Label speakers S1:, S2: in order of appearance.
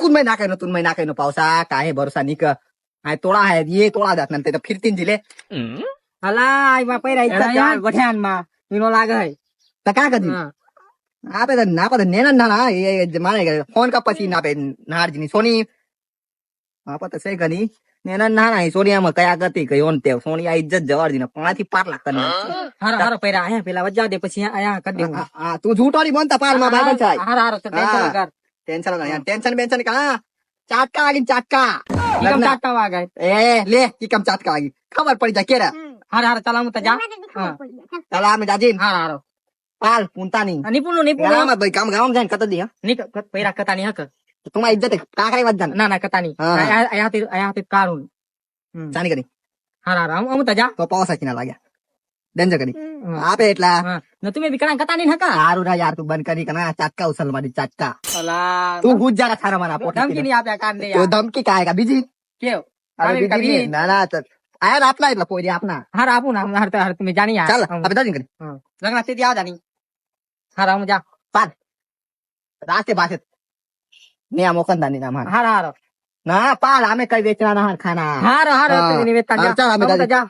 S1: तू मैं ना कहनो पावसा काहे भरोसा निक हाय तोड़ा है ये तोड़ा जात नंतर फिर तीन जिले
S2: અલા આમાં પૈરા ઈચ્છા વઠ્યાન માં ઈનો લાગે હે
S1: तका कदी आपे तो ना पता नेना ना ये माने फोन का पसी ना पे नारजनी सोनी आप तो सही कनी नेना ना ना सोनिया में कया करती कई ओन ते सोनिया इज्जत जवार दी 5 થી 5 लाख करना
S2: હારો હારો પૈરા આયા પેલા વજા દે પછી આયા કરી દેવું
S1: हां तू झूठो नहीं बोलता पार में बाबा चाय
S2: હારો હારો તો ટેન્શન વગર
S1: टेंशन ना यार टेंशन का चाटका आगी चाटका
S2: ઈકમ ચાટકા વાગે
S1: ए ले की कम चाटका आगी खबर पड़ी जा केरा
S2: હારો હારો ચાલ હું તો જા
S1: चला में जाजीन
S2: હારો હારો
S1: पाल पुनता नहीं
S2: નિપુણું
S1: गाम में भाई काम गाम जान कत दिया
S2: નિક પૈરા કતાની હક
S1: तुम्हारी इज्जत काकरे मत जान
S2: ના ના કતાની આયા કારું
S1: जानी करी
S2: હારો હારો હું તો જા
S1: तो पावसा किना लाग्या डेंजर करी आपे एटला
S2: ન તમે બી કતાની હકા
S1: हारू ना यार तू बंद करी कना चाटका उसल मारी चाटका
S2: અલા
S1: तू हुज जा थारा मारा पोटी
S2: ધમકી નહીં આપ્યા કાન દે
S1: तो
S2: યાર
S1: धमकी काय का बीजी
S2: કેવ
S1: अरे बीजी ना ना तो आया आपला इतला पोरी आपना
S2: હારો આપું ના હાર તો તમે જાણી યાર
S1: चल अबे दाजिन करी
S2: લગ્ન સ્થિતિ આવ જાની હારો હું જા
S1: पाल रास्ते बासे ने मोकन दानी ना मान
S2: હારો હારો
S1: ना पाल हमें कई बेचना ना खाना
S2: હારો હારો
S1: हाँ।
S2: તમે નિવેદન જા
S1: चल, हमें
S2: હું તો
S1: दादी।
S2: જા